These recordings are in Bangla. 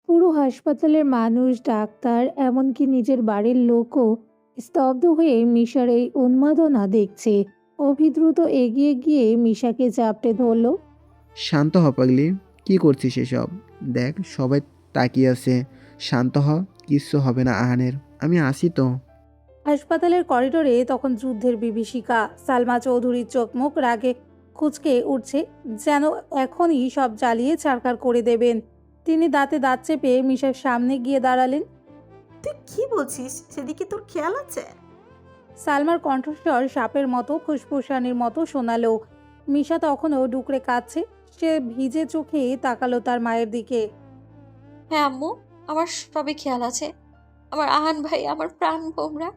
পুরো হাসপাতালের মানুষ, ডাক্তার, এমনকি নিজের বাড়ির লোকও স্তব্ধ হয়ে মিশার এই উন্মাদনা দেখছে। অভি দ্রুত এগিয়ে গিয়ে মিশাকে চাপটে ধরল। শান্ত হ পাগলি। কি করছিস এসব? দেখ সবাই তাকিয়ে আছে। শান্ত হ। কিচ্ছু হবে না আহানের। আমি আসি তো। হাসপাতালের করিডোরে তখন যুদ্ধের বিভীষিকা। সালমা চৌধুরীর চোখ মুখ রাগে কুঁচকে উঠছে, যেন এখনই সব জ্বালিয়ে ছারখার করে দেবেন। তিনি দাঁতে দাঁত চেপে মিশার সামনে গিয়ে দাঁড়ালেন। তুই কি বলছিস? সেদিকে তোর খেয়াল আছে? সালমার কণ্ঠস্বর সাপের মতো ফুসফুসানির মতো শোনালো। মিশা তখনও ডুকরে কাঁদছে। সে ভিজে চোখে তাকালো তার মায়ের দিকে। হ্যাঁ আম্মু, আমার সবে খেয়াল আছে। আমার আহান ভাই, আমার প্রাণ ভোমরা,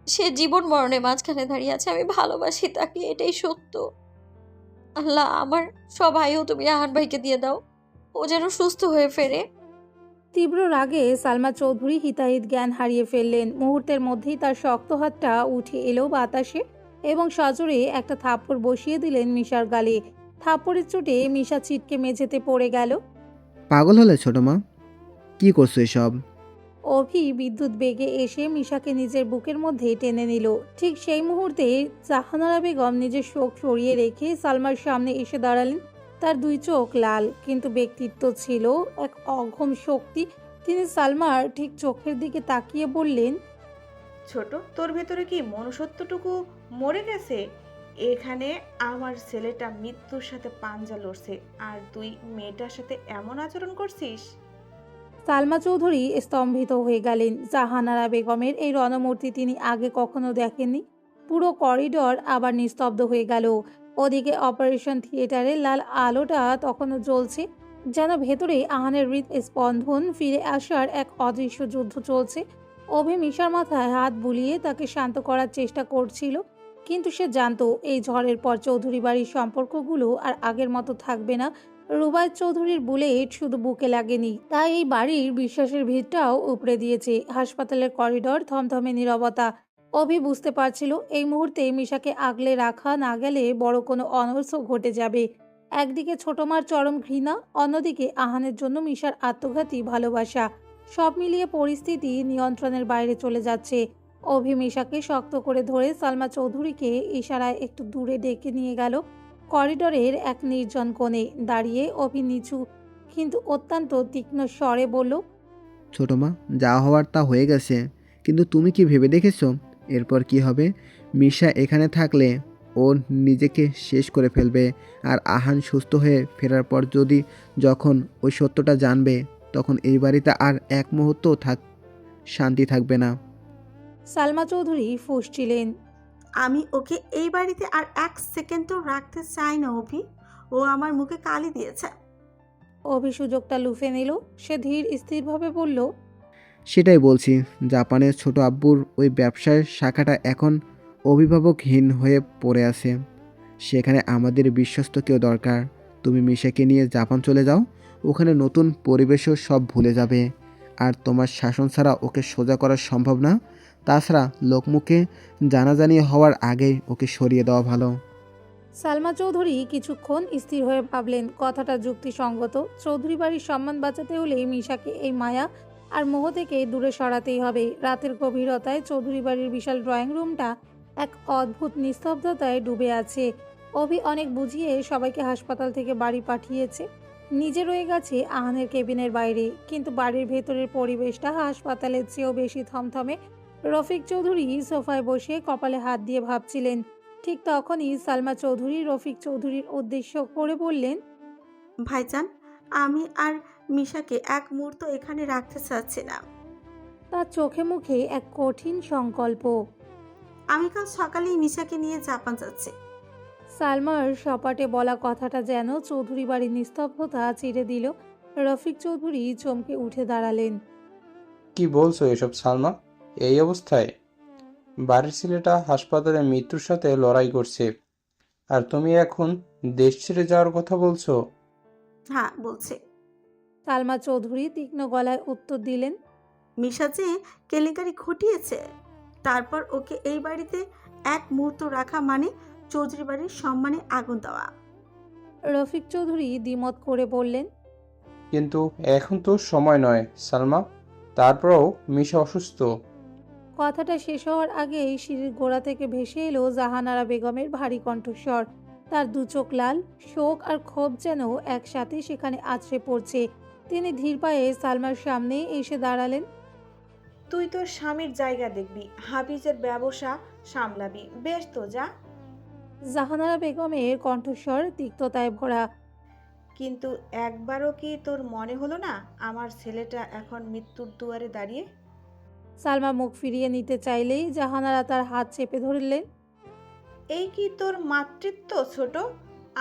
সে জীবন মরণের মাঝখানে দাঁড়িয়ে আছে। আমি ভালোবাসি তাকে, এটাই সত্য। আল্লাহ, আমার সব আয়ও তুমি আহান ভাইকে দিয়ে দাও, ও যেন সুস্থ হয়ে ফেরে। তীব্র রাগে সালমা চৌধুরী হিতাহিত জ্ঞান হারিয়ে ফেললেন। মুহূর্তের মধ্যেই তার শক্ত হাতটা উঠে এলো বাতাসে এবং সজোরে একটা থাপ্পড় বসিয়ে দিলেন মিশার গালে। থাপ্পড়ের চোটে মিশা ছিটকে মেঝেতে পড়ে গেল। পাগল হলে ছোট মা? কি করছো এসব? অভি বিদ্যুৎ বেগে এসে মিশাকে নিজের বুকের মধ্যে টেনে নিল। ঠিক সেই মুহূর্তে জাহানারা বেগম নিজের শোক সরিয়ে রেখে সালমার সামনে এসে দাঁড়ালেন। তার দুই চোখ লাল, কিন্তু ব্যক্তিত্ব ছিল এক অঘম শক্তি। তিনি সালমার ঠিক চোখের দিকে তাকিয়ে বললেন, ছোট, তোর ভেতরে কি মনুষ্যত্বটুকু মরে গেছে? এখানে আমার ছেলেটা মৃত্যুর সাথে পাঞ্জা লড়ছে, আর তুই মেয়েটার সাথে এমন আচরণ করছিস? সালমা চৌধুরী স্তম্ভিত হয়ে গেলেন। জাহানারা বেগমের এই রণমূর্তি তিনি আগে কখনো দেখেননি। পুরো করিডর আবার নিস্তব্ধ হয়ে গেল। ওদিকে অপারেশন থিয়েটারে লাল আলোটা তখনও জ্বলছে, যেন ভেতরে আহানের হৃদস্পন্দন ফিরে আসার এক অদৃশ্য যুদ্ধ চলছে। অভি মিশার মাথায় হাত বুলিয়ে তাকে শান্ত করার চেষ্টা করছিল, কিন্তু সে জানতো এই ঝড়ের পর চৌধুরী বাড়ির সম্পর্কগুলো আর আগের মতো থাকবে না। রুবায়েত চৌধুরীর বুলেট শুধু বুকে লাগেনি, তাই এই বাড়ির বিশ্বাসের ভিতটাও উপড়ে দিয়েছে। হাসপাতালের করিডর থমথমে নীরবতা। অভি বুঝতে পারছিল এই মুহূর্তে মিশাকে আগলে রাখা না গেলে বড় কোনো অনর্থ ঘটে যাবে। একদিকে ছোট মার চরম ঘৃণা, অন্যদিকে আহানের জন্য মিশার আত্মঘাতী ভালোবাসা। সব মিলিয়ে পরিস্থিতি নিয়ন্ত্রণের বাইরে চলে যাচ্ছে। অভি মিশাকে শক্ত করে ধরে সালমা চৌধুরীকে ইশারায় একটু দূরে ডেকে নিয়ে গেল। করিডরের এক নির্জন কোণে দাঁড়িয়ে অভি নিচু কিন্তু অত্যন্ত তীক্ষ্ণ স্বরে বলল, ছোট মা, যা হওয়ার তা হয়ে গেছে। কিন্তু তুমি কি ভেবে দেখেছো এরপর কি হবে? মিশা এখানে থাকলে ও নিজেকে শেষ করে ফেলবে। আর আহান সুস্থ হয়ে ফেরার পর যখন ওই সত্যটা জানবে, তখন এই বাড়িতে আর এক মুহূর্তও শান্তি থাকবে না। সালমা চৌধুরী ফুঁসছিলেন। আমি ওকে এই বাড়িতে আর এক সেকেন্ডও রাখতে চাই না অভি। ও আমার মুখে কালি দিয়েছে। অভি সুযোগটা লুফে নিল। সে ধীর স্থিরভাবে বলল, সেটাই বলছি, জাপানের ছোট আব্বুর ওই ব্যবসার শাখাটা এখন অভিভাবকহীন হয়ে পড়ে আছে। সেখানে আমাদের বিশ্বস্ত কেউ দরকার। তুমি মিশাকে নিয়ে জাপান চলে যাও। ওখানে নতুন পরিবেশও সব ভুলে যাবে। আর তোমার শাসন ছাড়া ওকে সোজা করা সম্ভব না। তাছাড়া লোকমুখে জানাজানি হওয়ার আগেই ওকে সরিয়ে দেওয়া ভালো। সালমা চৌধুরী কিছুক্ষণ স্থির হয়ে ভাবলেন, কথাটা যুক্তিসঙ্গত। চৌধুরী বাড়ির সম্মান বাঁচাতে হলে মিশাকে এই মায়া আর মোহ থেকে দূরে সরাতেই হবে। রাতের গভীরতায় চৌধুরী বাড়ির বিশাল ড্রয়িং রুমটা এক অদ্ভুত নিস্তব্ধতায় ডুবে আছে। অভি অনেক বুঝিয়ে সবাইকে হাসপাতাল থেকে বাড়ি পাঠিয়েছে, নিজে রয়ে গেছে আহানের কেবিনের বাইরে। কিন্তু বাড়ির ভেতরের পরিবেশটা হাসপাতালের চেয়েও বেশি থমথমে। রফিক চৌধুরী সোফায় বসে কপালে হাত দিয়ে ভাবছিলেন। ঠিক তখনই সালমা চৌধুরী রফিক চৌধুরীর উদ্দেশ্য করে বললেন, ভাইজান, আমি আর মিশাকে এক মুহূর্ত এখানে রাখতে চাচ্ছি না। তার চোখে মুখে এক কঠিন সংকল্প। আমি কাল সকালেই মিশাকে নিয়ে জাপান যাচ্ছি। সালমার সপাটে বলা কথাটা যেন চৌধুরী বাড়ির নিস্তব্ধতা চিরে দিল। রফিক চৌধুরী চমকে উঠে দাঁড়ালেন। কি বলছো এসব সালমা? এই অবস্থায়? বাড়ির ছেলেটা হাসপাতালে মৃত্যুর সাথে লড়াই করছে, আর তুমি এখন দেশ ছেড়ে যাওয়ার কথা বলছো? হ্যাঁ, বলছি। সালমা চৌধুরী তীক্ষ্ণ গলায় উত্তর দিলেন, মিশা যে কেলেঙ্কারি ঘটিয়েছে, তারপর ওকে এই বাড়িতে এক মুহূর্ত রাখা মানে চৌধুরী বাড়ির সম্মানে আগুন দেওয়া। রফিক চৌধুরী দ্বিমত করে বললেন, কিন্তু এখন তো সময় নয় সালমা। তারপরেও মিশা অসুস্থ। কথাটা শেষ হওয়ার আগেই সিঁড়ির গোড়া থেকে ভেসে এলো জাহানারা বেগমের ভারী কণ্ঠস্বর। তার দু চোখ লাল, শোক আর ক্ষোভ যেন একসাথে সেখানে আছড়ে পড়ছে। তিনি ধীর পায়ে সালমার সামনে এসে দাঁড়ালেন। তুই তোর স্বামীর জায়গা দেখবি, হাফিজের ব্যবসা সামলাবি। বেশ তো যা। জাহানারা বেগমের কণ্ঠস্বর তিক্ততায় ভরা। কিন্তু একবারও কি তোর মনে হলো না আমার ছেলেটা এখন মৃত্যুর দুয়ারে দাঁড়িয়ে? সালমা মুখ ফিরিয়ে নিতে চাইলেই জাহানারা তার হাত চেপে ধরলেন। এই কি তোর মাতৃত্ব ছোট?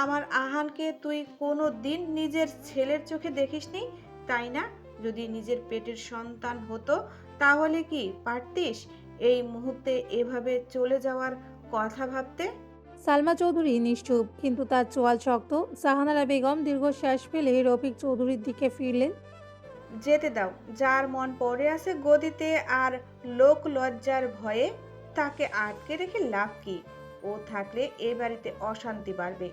আমার আহানকে তুই কোনো দিন নিজের ছেলের চোখে দেখিসনি, তাই না? যদি নিজের পেটের সন্তান হতো তাহলে কি পারতিস এই মুহূর্তে এভাবে চলে যাওয়ার কথা ভাবতে? সালমা চৌধুরী নিশ্চুপ, কিন্তু তার চোয়াল শক্ত। জাহানারা বেগম দীর্ঘশ্বাস ফেলে রফিক চৌধুরীর দিকে ফিরলেন। যেতে দাও। যার মন পড়ে আছে গদিতে আর লোক লজ্জার ভয়ে, তাকে আটকে রেখে লাভ কি? ও থাকলে এ বাড়িতে অশান্তি বাড়বে।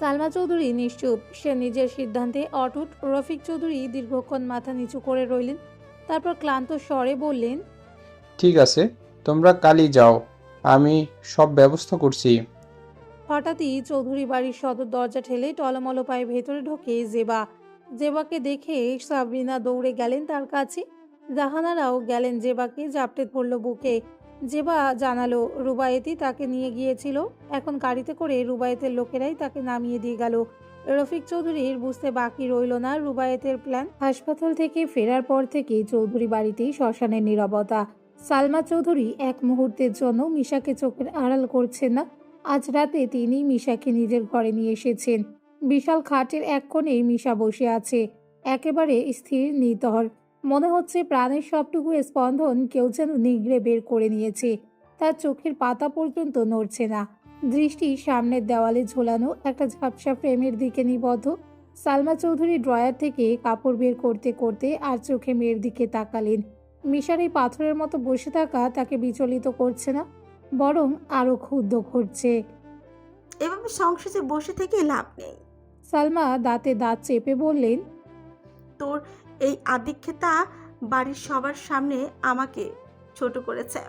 সালমা চৌধুরী নিশ্চুপ, সে নিজের সিদ্ধান্তে অটুট। রফিক চৌধুরী দীর্ঘক্ষণ মাথা নিচু করে রইলেন, তারপর ক্লান্ত স্বরে বললেন। ঠিক আছে, তোমরা কালই যাও, আমি সব ব্যবস্থা করছি। হঠাৎই চৌধুরী বাড়ির সদর দরজা ঠেলে টলমল পায়ে ভেতরে ঢোকে জেবা। জেবাকে দেখে সাবরিনা দৌড়ে গেলেন তার কাছে। জাহানারাও গেলেন জেবাকে জাপটে ধরল বুকে। জেবা জানালো রুবায়েতি তাকে নিয়ে গিয়েছিল, এখন গাড়িতে করে রুবায়েতের লোকেরাই তাকে নামিয়ে দিয়ে গেল। রফিক চৌধুরীর বুঝতে বাকি রইল না রুবায়েতের প্ল্যান। হাসপাতাল থেকে ফেরার পর থেকে চৌধুরী বাড়িতেই শ্মশানের নীরবতা। সালমা চৌধুরী এক মুহূর্তের জন্য মিশাকে চোখের আড়াল করছেন না। আজ রাতে তিনি মিশাকে নিজের ঘরে নিয়ে এসেছেন। বিশাল খাটের এক কোণে মিশা বসে আছে, একেবারে স্থির নিতর। মনে হচ্ছে প্রাণের সবটুকু স্পন্দন কেউ যেন নিগড়ে বের করে নিয়েছে। তার চোখের পাতা পর্যন্ত নড়ছে না, দৃষ্টি সামনের দেওয়ালে ঝোলানো একটা ঝাপসা ফ্রেমের দিকে নিবদ্ধ। সালমা চৌধুরী ড্রয়ার থেকে কাপড় বের করতে করতে আর চোখে মেয়ের দিকে তাকালেন। মিশার এই পাথরের মতো বসে থাকা তাকে বিচলিত করছে না, বরং আরো ক্ষুব্ধ করছে। এভাবে সংসারে বসে থেকে লাভ নেই। সালমা দাঁতে দাঁত চেপে বললেন। তোর এই আদিক্ষেতা বাড়ির সবার সামনে আমাকে ছোট করেছে।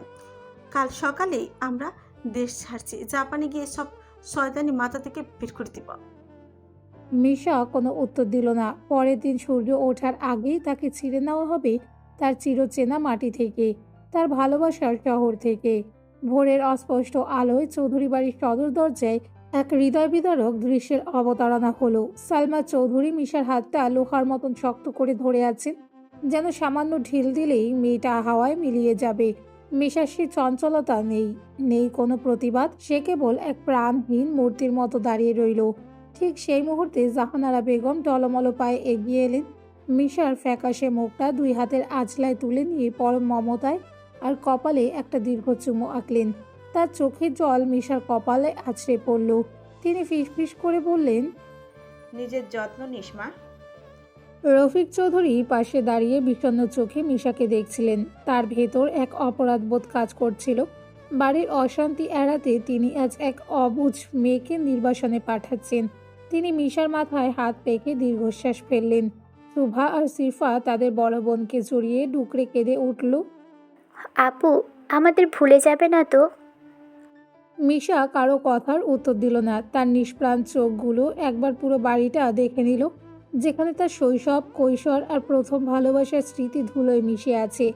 কাল সকালেই আমরা দেশ ছাড়ছি, জাপানে গিয়ে সব শয়তানি মাথা থেকে বের করে দিব। মিশা কোনো উত্তর দিল না। পরের দিন সূর্য ওঠার আগেই তাকে ছিঁড়ে নেওয়া হবে তার চিরচেনা মাটি থেকে, তার ভালোবাসার শহর থেকে। ভোরের অস্পষ্ট আলোয় চৌধুরী বাড়ির সদর দরজায় এক হৃদয় বিদারক দৃশ্যের অবতারণা হলো। সালমা চৌধুরী মিশার হাতটা লোহার মতন শক্ত করে ধরে আছেন, যেন সামান্য ঢিল দিলেই মেয়েটা হাওয়ায় মিলিয়ে যাবে। মিশার সে চঞ্চলতা নেই, নেই কোনো প্রতিবাদ। সে কেবল এক প্রাণহীন মূর্তির মতো দাঁড়িয়ে রইল। ঠিক সেই মুহূর্তে জাহানারা বেগম টলমল পায়ে এগিয়ে এলেন। মিশার ফ্যাকাশে মুখটা দুই হাতের আঁচলায় তুলে নিয়ে পরম মমতায় আর কপালে একটা দীর্ঘ চুমু আঁকলেন। তার চোখের জল মিশার কপালে আছড়ে পড়ল। তিনি ফিসফিস করে বললেন। নিজের যত্ন নিস মা। রফিক চৌধুরী পাশে দাঁড়িয়ে বিষণ্ণ চোখে মিশাকে দেখছিলেন। তার ভেতর এক অপরাধবোধ কাজ করছিল। বাড়ির অশান্তি এড়াতে তিনি আজ এক অবুঝ মেয়েকে নির্বাসনে পাঠাচ্ছেন। তিনি মিশার মাথায় হাত পেকে দীর্ঘশ্বাস ফেললেন। সুভা আর সিফা তাদের বড় বোনকে জড়িয়ে ডুকরে কেঁদে উঠল। আপু, আমাদের ভুলে যাবে না তো? মিশা কারো কথার উত্তর দিল না। তার নিষ্প্রাণ চোখগুলো একবার পুরো বাড়িটা দেখে নিল, যেখানে তার শৈশব, কৈশোর আর প্রথম ভালোবাসার স্মৃতি ধুলোয় মিশে আছে।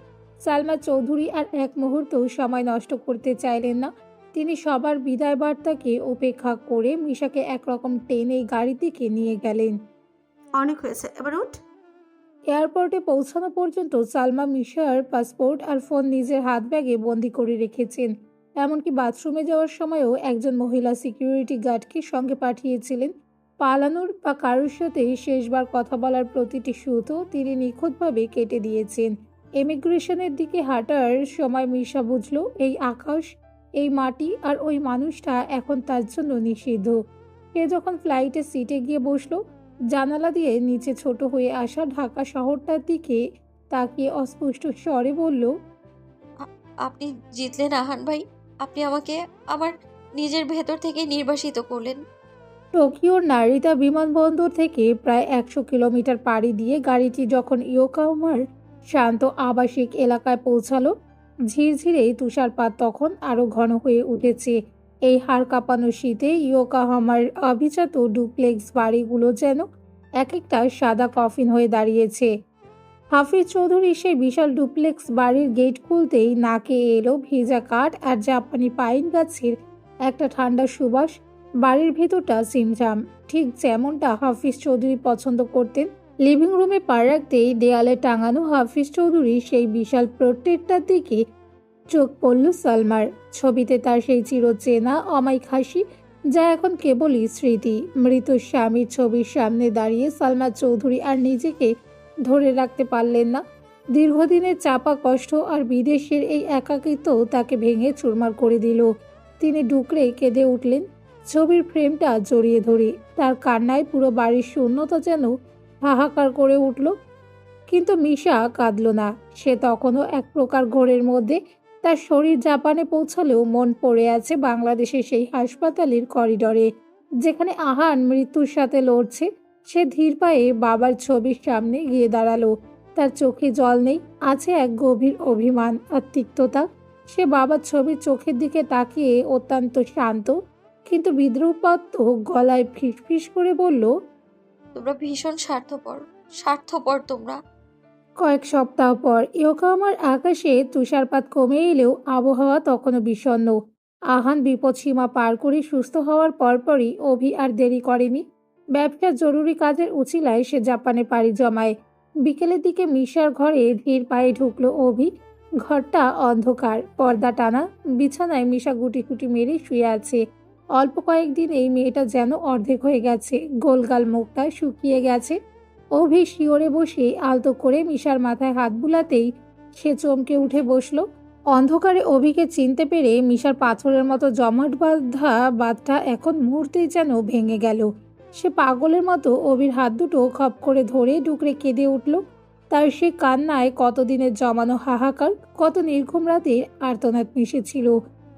সালমা চৌধুরী আর এক মুহূর্তও সময় নষ্ট করতে চাইলেন না। তিনি সবার বিদায় বার্তাকে উপেক্ষা করে মিশাকে একরকম টেনে গাড়ির দিকে নিয়ে গেলেন। অনেক হয়েছে, এবার উঠ। এয়ারপোর্টে পৌঁছানো পর্যন্ত সালমা মিশার পাসপোর্ট আর ফোন নিজের হাত ব্যাগে বন্দি করে রেখেছেন। এমনকি বাথরুমে যাওয়ার সময়ও একজন মহিলা সিকিউরিটি গার্ডকে সঙ্গে পাঠিয়েছিলেন। পালানোর বা কারোর সাথে শেষবার কথা বলার প্রতিটি সুতো তিনি নিখুঁতভাবে কেটে দিয়েছেন। ইমিগ্রেশনের দিকে হাঁটার সময় মিশা বুঝল এই আকাশ, এই মাটি আর ওই মানুষটা এখন তার জন্য নিষিদ্ধ। সে যখন ফ্লাইটের সিটে গিয়ে বসলো, জানালা দিয়ে নিচে ছোট হয়ে আসা ঢাকা শহরটার দিকে তাকিয়ে অস্পষ্ট স্বরে বলল। আপনি জিতলেন আহান ভাই। আপনি আমাকে আমার নিজের ভেতর থেকে নির্বাসিত করলেন। টোকিওর নারিতা বিমানবন্দর থেকে প্রায় 100 কিলোমিটার পাড়ি দিয়ে গাড়িটি যখন ইয়োকামার শান্ত আবাসিক এলাকায় পৌঁছালো, ঝিরঝিরে তুষারপাত তখন আরও ঘন হয়ে উঠেছে। এই হাড় কাঁপানো শীতে ইয়োকাহামার অভিজাত ডুপ্লেক্স বাড়িগুলো যেন এক একটা সাদা কফিন হয়ে দাঁড়িয়েছে। হাফিজ চৌধুরী সেই বিশাল ডুপ্লেক্স বাড়ির গেট খুলতেই নাকে এলো ভিজা কাঠ আর জাপানি পাইন গাছের একটা ঠান্ডা সুবাস। বাড়ির ভেতরটা সিমঝাম, ঠিক যেমনটা হাফিজ চৌধুরী পছন্দ করতেন। লিভিং রুমে পা রাখতেই দেয়ালে টাঙানো হাফিজ চৌধুরী সেই বিশাল পোর্ট্রেটটার দিকে চোখ পড়ল সালমার। ছবিতে তার সেই চিরচেনা অমায়িক হাসি, যা এখন কেবলই স্মৃতি। মৃত স্বামীর ছবির সামনে দাঁড়িয়ে সালমা চৌধুরী আর নিজেকে ধরে রাখতে পারলেন না। দীর্ঘদিনের চাপা কষ্ট আর বিদেশের এই একাকিত্ব তাকে ভেঙে চুরমার করে দিল। তিনি ডুকরে কেঁদে উঠলেন, ছবির ফ্রেমটা জড়িয়ে ধরে। তার কান্নায় পুরো বাড়ির শূন্যতা যেন হাহাকার করে উঠল। কিন্তু মিশা কাঁদল না। সে তখনও এক প্রকার ঘোরের মধ্যে। তার শরীর জাপানে পৌঁছালেও মন পড়ে আছে বাংলাদেশের সেই হাসপাতালের করিডরে, যেখানে আহান মৃত্যুর সাথে লড়ছে। সে ধীর পায়ে বাবার ছবির সামনে গিয়ে দাঁড়ালো। তার চোখে জল নেই, আছে এক গভীর অভিমান আর তিক্ততা। সে বাবার ছবির চোখের দিকে তাকিয়ে অত্যন্ত শান্ত কিন্তু বিদ্রুপাত্ম গলায় ফিসফিস করে বলল, তোমরা ভীষণ স্বার্থপর, স্বার্থপর তোমরা। কয়েক সপ্তাহ পর ইয়োকামার আকাশে তুষারপাত কমে এলেও আবহাওয়া তখনও বিষণ্ণ। আহান বিপদসীমা পার করে সুস্থ হওয়ার পরপরই অভি আর দেরি করেনি। ব্যবসার জরুরি কাজের উছিলায় সে জাপানে পাড়ি জমায়। বিকেলের দিকে মিশার ঘরে ধীর পায়ে ঢুকলো অভি। ঘরটা অন্ধকার, পর্দা টানা। বিছানায় মিশা গুটি গুটি মেরে শুয়ে আছে। অল্প কয়েকদিন এই মেয়েটা যেন অর্ধেক হয়ে গেছে। গোলগাল মুখটা শুকিয়ে গেছে। অভি শিওরে বসে আলতো করে মিশার মাথায় হাত বুলাতেই সে চমকে উঠে বসল। অন্ধকারে অভিকে চিনতে পেরে মিশার পাথরের মতো জমাট বাঁধা বাঁধটা এখন মুহূর্তেই যেন ভেঙে গেল। সে পাগলের মতো অভির হাত দুটো খপ করে ধরে ডুকরে কেঁদে উঠল। তার সে কান্নায় কতদিনের জমানো হাহাকার, কত নির্ঘুম রাতের আর্তনাদ মিশেছিল।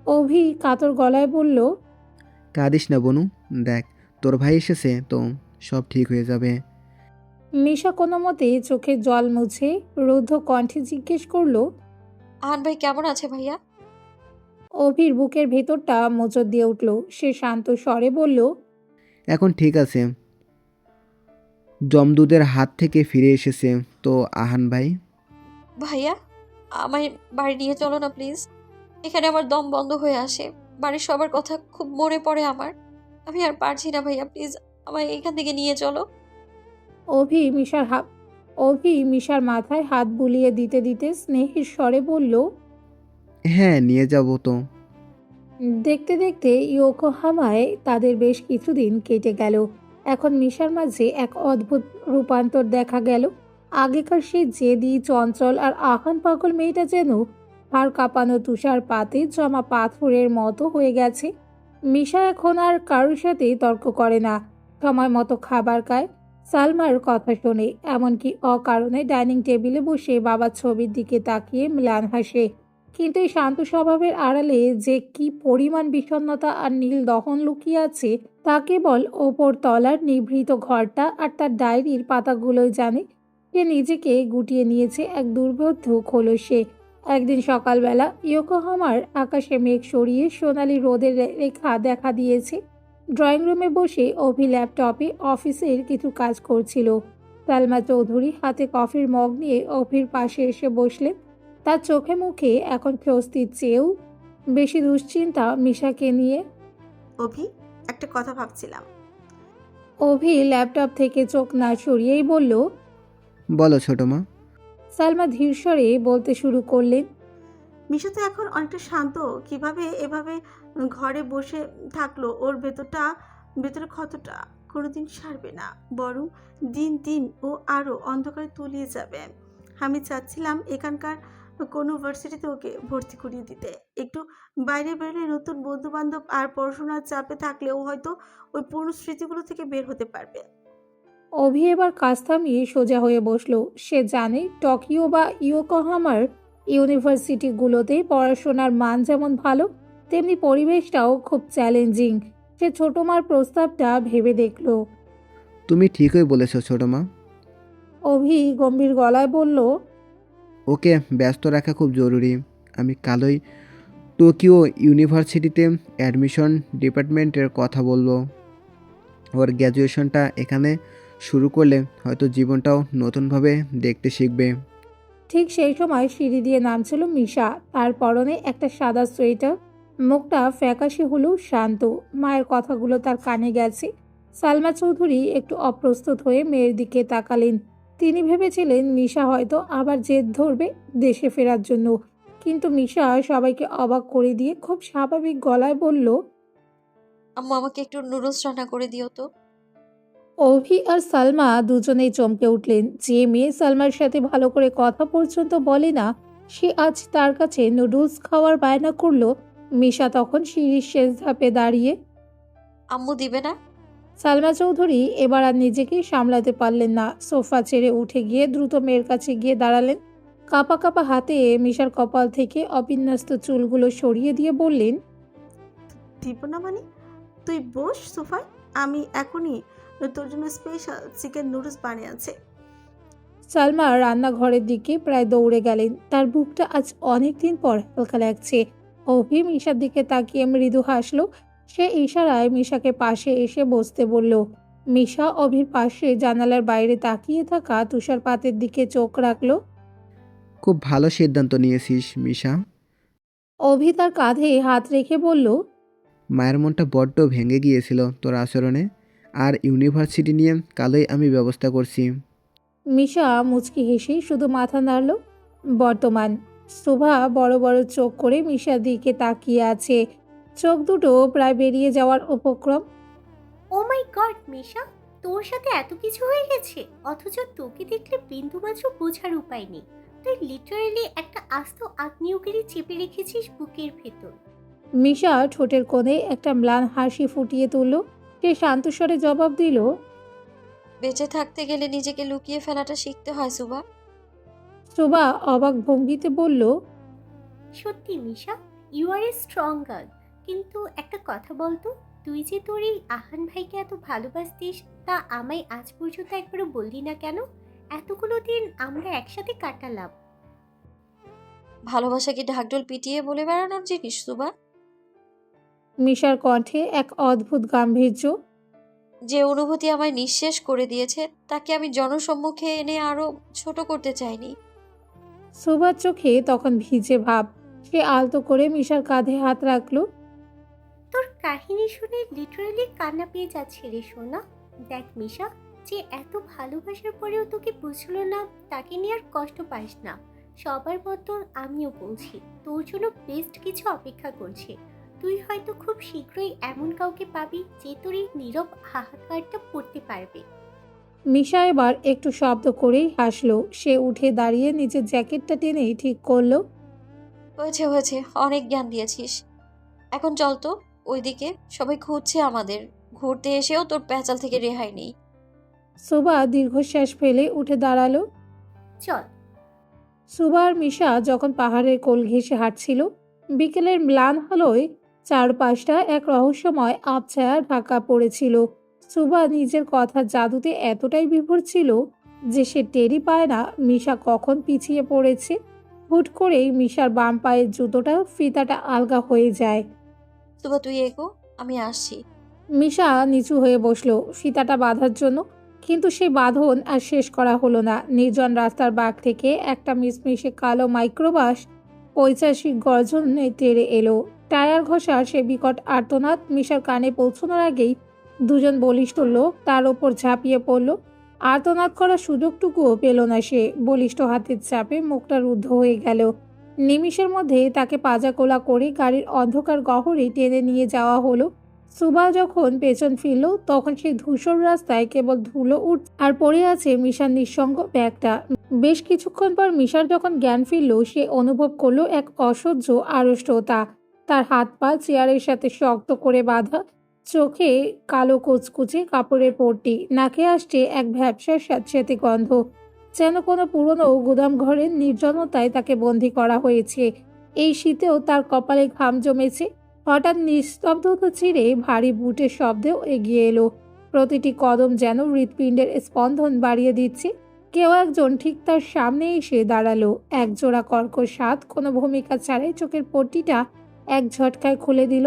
অভি কাতর গলায় বলল, কাঁদিস না বনু, দেখ তোর ভাই এসেছে তো, সব ঠিক হয়ে যাবে। মিশা কোনো মতে চোখে জল মুছে রুদ্ধ কণ্ঠে জিজ্ঞেস করলো, আহান ভাই কেমন আছে ভাইয়া? অভির বুকের ভেতরটা মোচড় দিয়ে উঠল। সে শান্ত স্বরে বলল, এখন ঠিক আছে, জমদূতের হাত থেকে ফিরে এসেছে তো আহান ভাই। ভাইয়া, আমায় বাড়ি নিয়ে চলো না প্লিজ। এখানে আমার দম বন্ধ হয়ে আসে। বাড়ির সবার কথা খুব মনে পড়ে আমার। আমি আর পারছি না ভাইয়া, প্লিজ আমায় এখান থেকে নিয়ে চলো। অভি মিশার মাথায় হাত বুলিয়ে দিতে দিতে স্নেহের স্বরে বলল, হ্যাঁ নিয়ে যাব তো। দেখতে দেখতে ইয়োকোহামায় তাদের বেশ কিছুদিন কেটে গেল। এখন মিশার মাঝে এক অদ্ভুত রূপান্তর দেখা গেল। আগেকার সেই জেদি, চঞ্চল আর আহান পাগল মেয়েটা যেন হাড় কাঁপানো তুষারপাতে জমা পাথরের মতো হয়ে গেছে। মিশা এখন আর কারোর সাথে তর্ক করে না, সময় মতো খাবার খায়, সালমার কথা শোনে, এমনকি অকারণে ডাইনিং টেবিলে বসে বাবার ছবির দিকে তাকিয়ে ম্লান হাসে। কিন্তু এই শান্ত স্বভাবের আড়ালে যে কি পরিমাণ বিষণ্ণতা আর নীল দহন লুকিয়ে আছে তা কেবল ওপর তলার নিভৃত ঘরটা আর তার ডায়েরির পাতাগুলোই জানে। সে নিজেকে গুটিয়ে নিয়েছে এক দুর্বোধ্য খোলসে। একদিন সকালবেলা ইয়োকোহামার আকাশে মেঘ সরিয়ে সোনালি রোদের রেখা দেখা দিয়েছে। ড্রয়িং রুমে বসে অভি ল্যাপটপে অফিসের কিছু কাজ করছিল। সালমা চৌধুরী হাতে কফির মগ নিয়ে অভির পাশে এসে বসলেন। তার চোখে মুখে এখন স্বস্তির চেয়েও বেশি দুশ্চিন্তা মিশাকে নিয়ে। অভি, একটা কথা ভাবছিলাম। অভি ল্যাপটপ থেকে চোখ না সরিয়েই বলল, বলো ছোটো মা। সালমা ধীর স্বরে বলতে শুরু করলেন, মিশা তো এখন অনেকটা শান্ত। কিভাবে এভাবে ঘরে বসে থাকলো? ওর ভেতরে ক্ষতটা কোনোদিন সারবে না, বরং দিন দিন ও আরও অন্ধকারে তলিয়ে যাবে। আমি চাচ্ছিলাম এখানকার কোনো ভার্সিটিতে ওকে ভর্তি করিয়ে দিতে। একটু বাইরে বেরোলে নতুন বন্ধু বান্ধব আর পড়াশোনার চাপে থাকলেও হয়তো ওই পুরনো স্মৃতিগুলো থেকে বের হতে পারবে। অভি এবার কাজ থামিয়ে সোজা হয়ে বসলো। সে জানে টোকিও বা ইয়োকোহামার ইউনিভার্সিটিগুলোতে পড়াশোনার মান যেমন ভালো, তেমনি পরিবেশটাও খুব চ্যালেঞ্জিং। সে ছোট মার প্রস্তাবটা ভেবে দেখল। তুমি ঠিকই বলেছ ছোটো মা। অভি গম্ভীর গলায় বলল, ওকে ব্যস্ত রাখা খুব জরুরি। আমি কালই টোকিও ইউনিভার্সিটিতে অ্যাডমিশন ডিপার্টমেন্টের কথা বলবো। ওর গ্র্যাজুয়েশনটা এখানে শুরু করলে হয়তো জীবনটাও নতুনভাবে দেখতে শিখবে। ঠিক সেই সময় সিঁড়ি দিয়ে নামছিল মিশা। তার পরনে একটা সাদা সোয়েটার, মুখটা ফ্যাকাশে হলেও শান্ত। মায়ের কথাগুলো তার কানে গেছে। সালমা চৌধুরী একটু অপ্রস্তুত হয়ে মেয়ের দিকে তাকালেন। তিনি ভেবেছিলেন মিশা হয়তো আবার জেদ ধরবে দেশে ফেরার জন্য, কিন্তু মিশা সবাইকে অবাক করে দিয়ে খুব স্বাভাবিক গলায় বলল, আম্মু আমাকে একটু নুডলস রান্না করে দিও তো। অভি আর সালমা দুজনেই চমকে উঠলেন। যে মেয়ে সালমার সাথে ভালো করে কথা পর্যন্ত বলে না, সে আজ তার কাছে নুডলস খাওয়ার বায়না করলো। মিশা তখন সিঁড়ির শেষ ধাপে দাঁড়িয়ে। আম্মু দিবে না? সালমা চৌধুরী এবার আর নিজেকে সামলাতে পারলেন না। সোফা ছেড়ে উঠে গিয়ে দ্রুত মেয়ের কাছে গিয়ে দাঁড়ালেন। কাঁপা কাঁপা হাতে মিশার কপাল থেকে অবিন্যস্ত চুলগুলো সরিয়ে দিয়ে বললেন, দিব না মানে? তুই বস সোফায়, আমি এখনই তোর জন্য স্পেশাল চিকেন নুডলস বানিয়ে আছে। সালমা রান্নাঘরের দিকে প্রায় দৌড়ে গেলেন। তার বুকটা আজ অনেক দিন পর হালকা লাগছে। অভি মিশার দিকে তাকিয়ে মৃদু হাসলো। সে ইশারায় মিশাকে পাশে এসে বসতে বলল। মিশা অভির পাশে জানালার বাইরে তাকিয়ে থাকা তুষারপাতের দিকে চোখ রাখল। খুব ভালো সিদ্ধান্ত নিয়েছিস মিশা। অভি তার কাঁধে হাত রেখে বলল, মায়ের মনটা বড্ড ভেঙে গিয়েছিল তোর আচরণে। আর ইউনিভার্সিটি নিয়ে কালই আমি ব্যবস্থা করছি। মিশা মুচকি হেসে শুধু মাথা নাড়ল। বর্তমান শোভা বড় বড় চোখ করে মিশার দিকে তাকিয়ে আছে। চোখ দুটো প্রায় বেরিয়ে যাওয়ার উপক্রম। ও মাই গড মিশা, তোর সাথে এত কিছু হয়ে গেছে, অথচ তোকে দেখলে বিন্দুমাত্র বোঝার উপায় নেই। তুই লিটারালি একটা আস্ত আগ্নেয়গিরি চেপে রেখেছিস বুকের ভেতর। মিশা ঠোঁটের কোণে একটা ম্লান হাসি ফুটিয়ে তুলল। সে শান্তস্বরে জবাব দিল, বেঁচে থাকতে গেলে নিজেকে লুকিয়ে ফেলাটা শিখতে হয় সুবা। শোভা অবাক ভঙ্গিতে বলল, সত্যি Misha, you are a strong girl. কিন্তু একটা কথা বলতো, তুই যে তোর এই আহান ভাইকে এত ভালোবাসতিস, তা আমায় আজ পর্যন্ত একবারও বললি না কেন? এতগুলো দিন আমরা একসাথে কাটালাম। ভালোবাসা কি ঢাকঢোল পিটিয়ে বলে বেড়ানোর জিনিস সুবা? মিশার কণ্ঠে এক অদ্ভুত গাম্ভীর্য। যে অনুভূতি আমায় নিঃশেষ করে দিয়েছে তাকে আমি জনসম্মুখে এনে আরো ছোট করতে চাইনি। শোভার চোখে তখন ভিজে ভাব। সে আলতো করে মিশার কাঁধে হাত রাখল। তোর কাহিনী শুনে লিটারালি কান্না পেয়ে যাচ্ছে রে সোনা। দেখ মিশা, যে এত ভালোবাসার পরেও তোকে বুঝলো না, তাকে নিয়ে আর কষ্ট পাস না। সবার মতো আমিও বলছি, তোর জন্য বেস্ট কিছু অপেক্ষা করছে। তুই হয়তো খুব শীঘ্রই এমন কাউকে পাবি যে তোর এই নীরব হাহাকারটা পড়তে পারবে। মিশা এবার একটু শব্দ করেই হাসল। সে উঠে দাঁড়িয়ে নিজের জ্যাকেটটা টেনে ঠিক করলো। হয়েছে হয়েছে, অনেক জ্ঞান দিয়েছিস। এখন চল তো, ওইদিকে সবাই খুঁজছে আমাদের। ঘুরতে এসেও তোর প্যাচাল থেকে রেহাই নেই। শোভা দীর্ঘশ্বাস ফেলে উঠে দাঁড়ালো। চল। সুভা আর মিশা যখন পাহাড়ের কোল ঘেঁষে হাঁটছিল, বিকেলের ম্লান আলোয় চারপাশটা এক রহস্যময় আবছায়া ঢাকা পড়েছিল। সুভা নিজের কথার জাদুতে এতটাই বিভোর ছিল যে সে টেরই পায় না মিশা কখন পিছিয়ে পড়েছে। হুট করেই মিশার বাম পায়ের জুতোটা ফিতাটা আলগা হয়ে যায়। সুবা তুই এগো, আমি আসছি। মিশা নিচু হয়ে বসলো ফিতাটা বাঁধার জন্য, কিন্তু সেই বাঁধন আর শেষ করা হলো না। নির্জন রাস্তার বাঁক থেকে একটা মিশমিশে কালো মাইক্রোবাস পৈশাচিক গর্জনে তেড়ে এলো। টায়ার ঘষার সে বিকট আর্তনাদ মিশার কানে পৌঁছানোর আগেই দুজন বলিষ্ঠ লোক তার ওপর ঝাঁপিয়ে পড়ল। আর্তনাদ করার সুযোগটুকুও পেল না সে। বলিষ্ঠ হাতের চাপে মুখটা রুদ্ধ হয়ে গেল। নিমিষের মধ্যে তাকে পাজাকোলা করে গাড়ির অন্ধকার গহরে টেনে নিয়ে যাওয়া হলো। সুভা যখন পেছন ফিরল তখন সেই ধূসর রাস্তায় কেবল ধুলো আর পড়ে আছে মিশার নিঃসঙ্গ ব্যাগটা। বেশ কিছুক্ষণ পর মিশার যখন জ্ঞান ফিরল, সে অনুভব করলো এক অসহ্য আড়ষ্টতা। তার হাত পা চেয়ারের সাথে শক্ত করে বাঁধা, চোখে কালো কুচকুচে কাপড়ের পট্টি, নাকে আসছে এক ভ্যাপসার স্যাঁতস্যাঁতে গন্ধ। যেন কোনো পুরনো গুদাম ঘরের নির্জনতায় তাকে বন্দি করা হয়েছে। এই শীতেও তার কপালে ঘাম জমেছে। হঠাৎ নিস্তব্ধতা ছিঁড়ে ভারী বুটের শব্দেও এগিয়ে এলো। প্রতিটি কদম যেন হৃৎপিণ্ডের স্পন্দন বাড়িয়ে দিচ্ছে। কেউ একজন ঠিক তার সামনে এসে দাঁড়ালো। একজোড়া কর্কশ হাত কোনো ভূমিকা ছাড়াই চোখের পট্টিটা এক ঝটকায় খুলে দিল।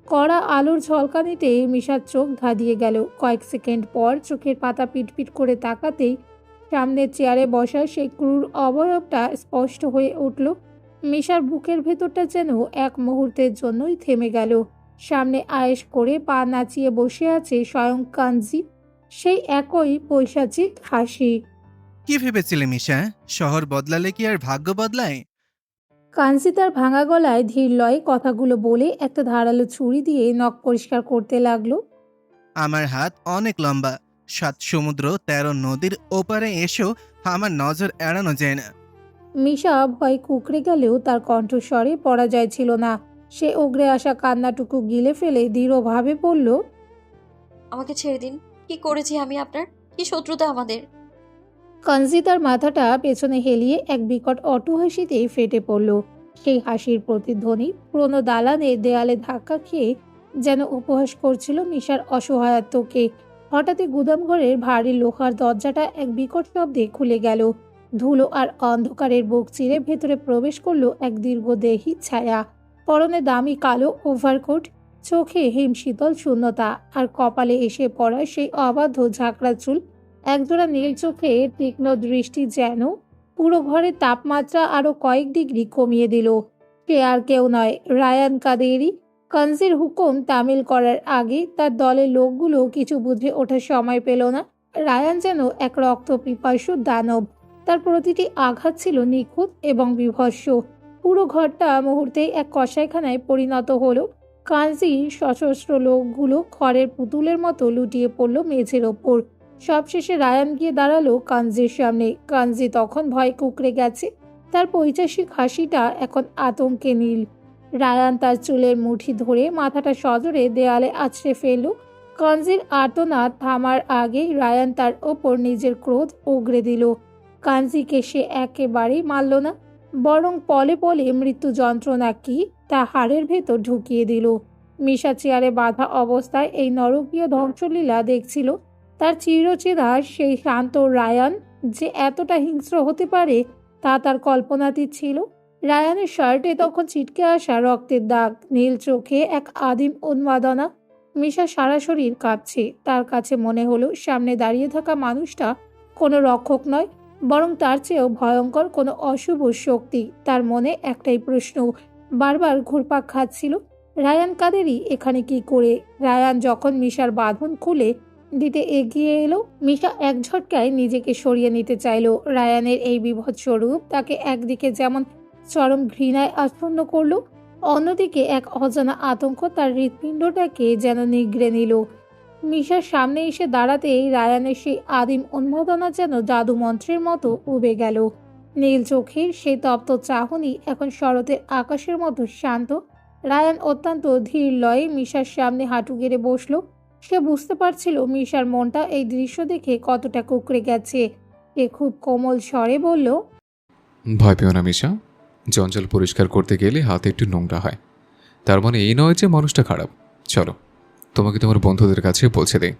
কড়া আলোর ঝলকানিতে মিশার চোখ ধাঁধিয়ে গেল। কয়েক সেকেন্ড পর চোখের পাতা পিটপিট করে তাকাতেই সামনের চেয়ারে বসা সেই ক্রূর অবয়বটা স্পষ্ট হয়ে উঠল। মিশার বুকের ভেতরটা যেন এক মুহূর্তের জন্যই থেমে গেল। সামনে আয়েশ করে পা নাচিয়ে বসে আছে স্বয়ং কাঞ্জি, সেই একই পৈশাচিক হাসি। কি ভেবেছিলে মিশা, শহর বদলালে কি আর ভাগ্য বদলায়? কাঞ্জি তার ভাঙা গলায় ধীর লয়ে কথাগুলো বলে একটা ধারালো ছুরি দিয়ে নখ পরিষ্কার করতে লাগলো। আমার হাত অনেক লম্বা, 7 সমুদ্র 13 নদীর ওপারে এসেও আমার নজর এড়ানো যায় না। মিশা ভয় কুকড়ে গেলেও তার কণ্ঠস্বরে পরাজয় ছিল না। সে উগরে আসা কান্নাটুকু গিলে ফেলে দৃঢ়ভাবে বলল, আমাকে ছেড়ে দিন। কি করেছি আমি আপনার? কি শত্রুতা আমাদের? কাঞ্জি তার মাথাটা পেছনে হেলিয়ে এক বিকট অট্টহাসিতে ফেটে পড়ল। সেই হাসির প্রতিধ্বনি পুরনো দালানের দেয়ালে ধাক্কা খেয়ে যেন উপহাস করছিল মিশার অসহায়ত্বকে। হঠাৎই গুদামঘরের ভারী লোহার দরজাটা এক বিকট শব্দে খুলে গেল। ধুলো আর অন্ধকারের বুক চিরে ভেতরে প্রবেশ করলো এক দীর্ঘদেহী ছায়া। পরনে দামি কালো ওভারকোট, চোখে হিমশীতল শূন্যতা, আর কপালে এসে পড়া সেই অবাধ্য ঝাঁকড়া চুল। একজোড়া নীল চোখে তীক্ষ্ণ দৃষ্টি যেন পুরো ঘরের তাপমাত্রা আরো কয়েক ডিগ্রি কমিয়ে দিল। সে আর কেউ নয়, রায়ান কাদেরি। কাঞ্জির হুকুম তামিল করার আগে তার দলের লোকগুলো কিছু বুঝে ওঠার সময় পেল না। রায়ান যেন এক রক্ত পিপাসু দানব। তার প্রতিটি আঘাত ছিল নিখুঁত এবং বিভৎস। পুরো ঘরটা মুহূর্তেই এক কসাইখানায় পরিণত হলো। কাঞ্জির সশস্ত্র লোকগুলো খড়ের পুতুলের মতো লুটিয়ে পড়ল মেঝের ওপর। সবশেষে রায়ান গিয়ে দাঁড়ালো কাঞ্জির সামনে। কাঞ্জি তখন ভয় কুকড়ে গেছে। তার পৈশাচিক হাসিটা এখন আতঙ্কে নীল। রায়ান তার চুলের মুঠি ধরে মাথাটা সজোরে দেয়ালে আছড়ে ফেলল। কাঞ্জির আর্তনাদ থামার আগেই রায়ান তার ওপর নিজের ক্রোধ উগরে দিল। কাঞ্জিকে সে একেবারেই মারল না, বরং পলে পলে মৃত্যু যন্ত্রণা কি তা হাড়ের ভেতর ঢুকিয়ে দিল। মিশা চেয়ারে বাঁধা অবস্থায় এই নরকীয় ধ্বংসলীলা দেখছিল। তার চিরচেনা সেই শান্ত রায়ান যে এতটা হিংস্র হতে পারে তা তার কল্পনাতীত ছিল। রায়ানের শার্টে তখন ছিটকে আসা রক্তের দাগ, নীল চোখে এক আদিম উন্মাদনা। মিশা সারা শরীর কাঁপছে। তার কাছে মনে হলো সামনে দাঁড়িয়ে থাকা মানুষটা কোনো রক্ষক নয়, বরং তার চেয়েও ভয়ঙ্কর কোনো অশুভ শক্তি। তার মনে একটাই প্রশ্ন বারবার ঘুরপাক খাচ্ছিল, রায়ান কাদেরি এখানে কি করে? রায়ান যখন মিশার বাঁধন খুলে দিতে এগিয়ে এলো, মিশা এক ঝটকায় নিজেকে সরিয়ে নিতে চাইল। রায়ানের এই বিভৎস রূপ তাকে একদিকে যেমন চরম ঘৃণায় আচ্ছন্ন করল, অন্যদিকে এক অজানা আতঙ্ক তার হৃৎপিণ্ডটাকে যেন নিগড়ে নিল। মিশার সামনে এসে দাঁড়াতেই রায়ানের সেই আদিম উন্মাদনা যেন জাদুমন্ত্রের মতো উবে গেল। নীল চোখের সেই তপ্ত চাহনি এখন শরতের আকাশের মতো শান্ত। রায়ান অত্যন্ত ধীর লয়ে মিশার সামনে হাঁটু গেড়ে বসল। সে বুঝতে পারছিল মিশার মনটা এই দৃশ্য দেখে কতটা কুকড়ে গেছে। সে খুব কোমল স্বরে বলল, ভয় পেও না মিশা, জঞ্জাল পরিষ্কার করতে গেলে হাতে একটু নোংরা হয়, তার মানে এই নয় যে মানুষটা খারাপ। চলো তোমাকে তোমার বন্ধুদের কাছে পৌঁছে দেই।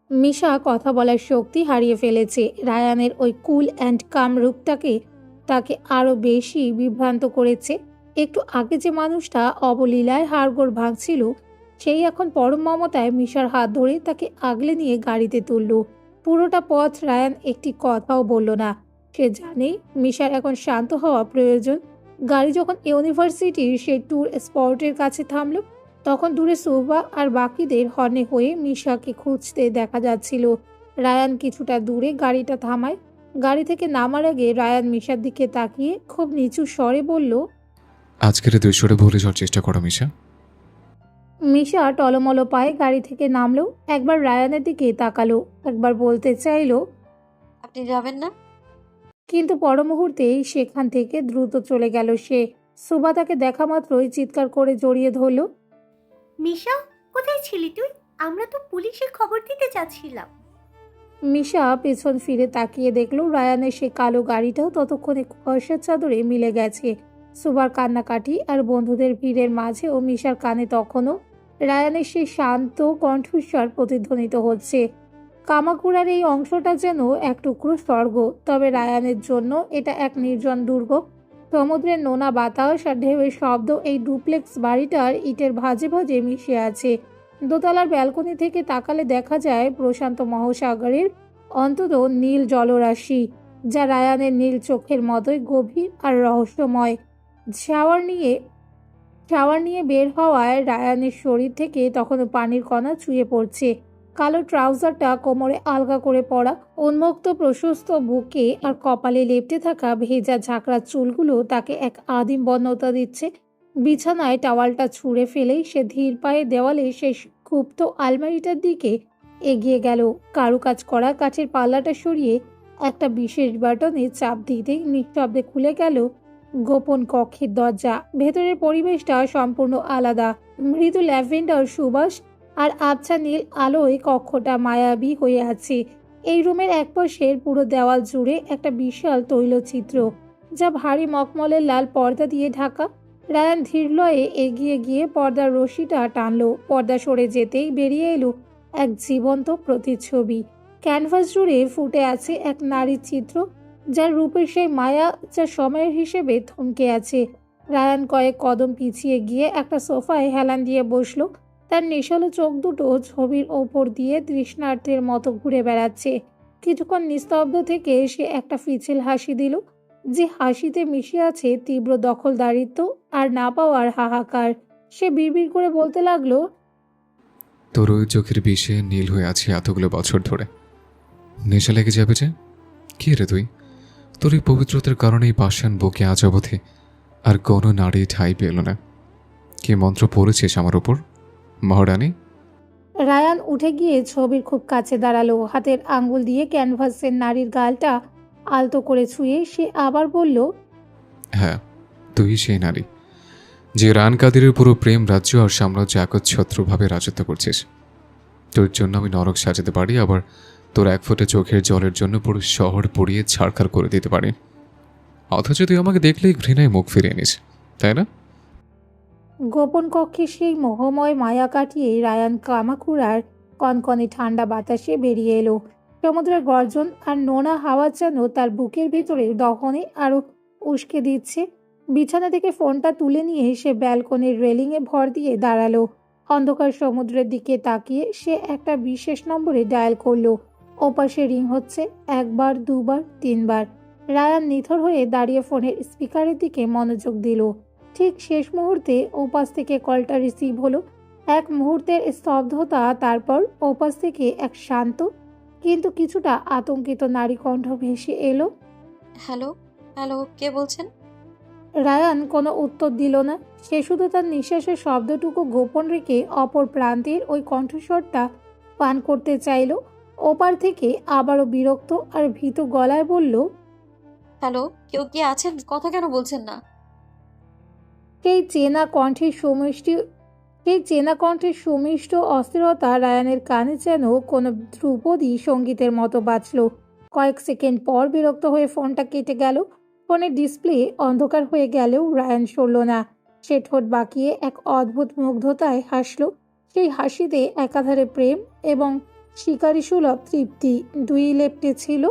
মিশা কথা বলার শক্তি হারিয়ে ফেলেছে। রায়ানের ওই কুল অ্যান্ড কাম রূপটাকে তাকে আরো বেশি বিভ্রান্ত করেছে। একটু আগে যে মানুষটা অবলীলায় হাড়গোড় ভাঙছিল, সেই এখন পরম মমতায় মিশার হাত ধরে তাকে আগলে নিয়ে গাড়িতে তুলল। পুরোটা পথ রায়ান একটি কথাও বলল না। সে জানে মিশার এখন শান্ত হওয়া প্রয়োজন। গাড়ি যখন ইউনিভার্সিটির সেই ট্যুর স্পটের কাছে থামল, তখন দূরে সুবা আর বাকিদের হর্নে হয়ে মিশাকে খুঁজতে দেখা যাচ্ছিল। রায়ান কিছুটা দূরে গাড়িটা থামায়। গাড়ি থেকে নামার আগে রায়ান মিশার দিকে তাকিয়ে খুব নিচু স্বরে বলল, আজকের এই দৃশ্যটা ভুলে যাওয়ার চেষ্টা করো মিশা। মিশা টলমল পায়ে গাড়ি থেকে নামলো। একবার রায়ানের দিকে তাকালো, একবার বলতে চাইলো, আপনি যাবেন না? কিন্তু পর মুহূর্তেই সেখান থেকে দ্রুত চলে গেল সে। সুবা তাকে দেখা মাত্রই চিৎকার করে জড়িয়ে ধরল। মিশা, কোথায় ছিলি তুই? আমরা তো পুলিশে খবর দিতে যাচ্ছিলাম। মিশা পেছন ফিরে তাকিয়ে দেখলো রায়ানের সে কালো গাড়িটাও ততক্ষণে কুয়াশার চাদরে মিলে গেছে। সুবার কান্নাকাটি আর বন্ধুদের ভিড়ের মাঝেও মিশার কানে তখনও রায়ানের সেই শান্ত কণ্ঠস্বর প্রতিধ্বনিত হচ্ছে। কামাকুড়ার এই অংশটা যেন এক টুকরো স্বর্গ, তবে রায়ানের জন্য এটা এক নির্জন দুর্গ। সমুদ্রের নোনা বাতাস আর ঢেউয়ের শব্দ এই ডুপ্লেক্স বাড়িটার ইটের ভাঁজে ভাঁজে মিশে আছে। দোতলার ব্যালকনি থেকে তাকালে দেখা যায় প্রশান্ত মহাসাগরের অন্তত নীল জলরাশি, যা রায়ানের নীল চোখের মতোই গভীর আর রহস্যময়। শাওয়ার নিয়ে বের হওয়ায় রায়ানের শরীর থেকে তখনও পানির কণা চুইয়ে পড়ছে। কালো ট্রাউজারটা কোমরে আলগা করে পড়া, উন্মুক্ত প্রশস্ত বুকে আর কপালে লেপ্টে থাকা ভেজা ঝাঁকড়া চুলগুলো তাকে এক আদিম বন্যতা দিচ্ছে। বিছানায় টাওয়ালটা ছুঁড়ে ফেলেই সে ধীর পায়ে দেওয়ালে সেই গুপ্ত আলমারিটার দিকে এগিয়ে গেল। কারুকাজ করা কাঠের পাল্লাটা সরিয়ে একটা বিশেষ বাটনে চাপ দিতেই নিঃশব্দে খুলে গেল গোপন কক্ষের দরজা। ভেতরের পরিবেশটা সম্পূর্ণ আলাদা। মৃদু ল্যাভেন্ডার সুবাস আর আবছা নীল আলোয় কক্ষটা মায়াবী হয়ে আছে। এই রুমের একপাশের পুরো দেওয়াল জুড়ে একটা বিশাল তৈলচিত্র, যা ভারী মখমলের লাল পর্দা দিয়ে ঢাকা। রায়ান ধীরলয়ে এগিয়ে গিয়ে পর্দার রশিটা টানলো। পর্দা সরে যেতেই বেরিয়ে এলো এক জীবন্ত প্রতিচ্ছবি। ক্যানভাস জুড়ে ফুটে আছে এক নারীর চিত্র, যার রূপের সেই মায়া যা সময়ের হিসেবে থমকে আছে। রায়ান কয়েক কদম পিছিয়ে গিয়ে একটা সোফায় হেলান দিয়ে বসলো। তার নেশালো চোখ দুটো ছবির ওপর দিয়ে তৃষ্ণার্থের মতো ঘুরে বেড়াচ্ছে। কিছুক্ষণ নিস্তব্ধ থেকে সে একটা পিচ্ছিল হাসি দিল, যে হাসিতে মিশে আছে তীব্র দখলদারিত্ব আর না পাওয়ার হাহাকার। সে বিড়বিড় করে বলতে লাগলো, তোর ওই চোখের বিষে নীল হয়ে আছে এতগুলো বছর ধরে। নেশা লেগে যাবে যে? কি রে তুই? তোর এই পবিত্রতার কারণেই পাষাণ বুকে আজ অবধি আর কোনো নারী ঠাঁই পেল না। কি মন্ত্র পড়েছিস আমার ওপর, মহারানী? রায়ান উঠে গিয়ে ছবির খুব কাছে দাঁড়ালো। হাতের আঙ্গুল দিয়ে ক্যানভাসের নারীর গালটা আলতো করে ছুঁয়ে সে আবার বলল, হ্যাঁ, তুই সেই নারী যে রান কাদিরের পুরো প্রেম রাজ্য আর সাম্রাজ্য একচ্ছত্রভাবে রাজত্ব করছিস। তোর জন্য আমি নরক সাজাতে পারি, আবার তোর এক ফোঁটা চোখের জলের জন্য পুরো শহর পুড়িয়ে ছাড়খাড় করে দিতে পারি। অথচ তুই আমাকে দেখলেই ঘৃণায় মুখ ফিরিয়ে নিস, তাই না? গোপন কক্ষে সেই মোহময় মায়া কাটিয়ে রায়ান কামাকুড়ার কনকনে ঠান্ডা বাতাসে বেরিয়ে এলো। সমুদ্রের গর্জন আর নোনা হাওয়া যেন তার বুকের ভিতরে দহনে আরো উস্কে দিচ্ছে। বিছানা থেকে ফোনটা তুলে নিয়ে সে ব্যালকনির রেলিংয়ে ভর দিয়ে দাঁড়ালো। অন্ধকার সমুদ্রের দিকে তাকিয়ে সে একটা বিশেষ নম্বরে ডায়াল করলো। ওপাশে রিং হচ্ছে, একবার, দুবার, তিনবার। রায়ান নিথর হয়ে দাঁড়িয়ে ফোনের স্পিকারের দিকে মনোযোগ দিল। ঠিক শেষ মুহূর্তে ওপাশ থেকে কলটা রিসিভ হলো। এক মুহূর্তের স্তব্ধতা, তারপর ওপাশ থেকে এক শান্ত কিন্তু কিছুটা আতঙ্কিত নারী কণ্ঠ ভেসে এলো। হ্যালো, হ্যালো, কে বলছেন? রায়ান কোনো উত্তর দিল না। সে শুধু তার নিঃশ্বাসের শব্দটুকু গোপন রেখে অপর প্রান্তের ওই কণ্ঠস্বরটা পান করতে চাইল। ওপার থেকে আবারও বিরক্ত আর ভীতু গলায় বলল, হ্যালো, কেউ কি আছেন? কথা কেন বলছেন না? সেই চেনা কণ্ঠের সুমিষ্ট অস্থিরতা রায়ানের কানে যেন কোনো ধ্রুপদী সঙ্গীতের মতো বাজল। কয়েক সেকেন্ড পর বিরক্ত হয়ে ফোনটা কেটে গেল। ফোনের ডিসপ্লে অন্ধকার হয়ে গেলেও রায়ান সরল না। সে ঠোঁট বাঁকিয়ে এক অদ্ভুত মুগ্ধতায় হাসল। সেই হাসিতে একাধারে প্রেম এবং শিকারী সুলভ তৃপ্তি দুই লেপ্টে ছিল।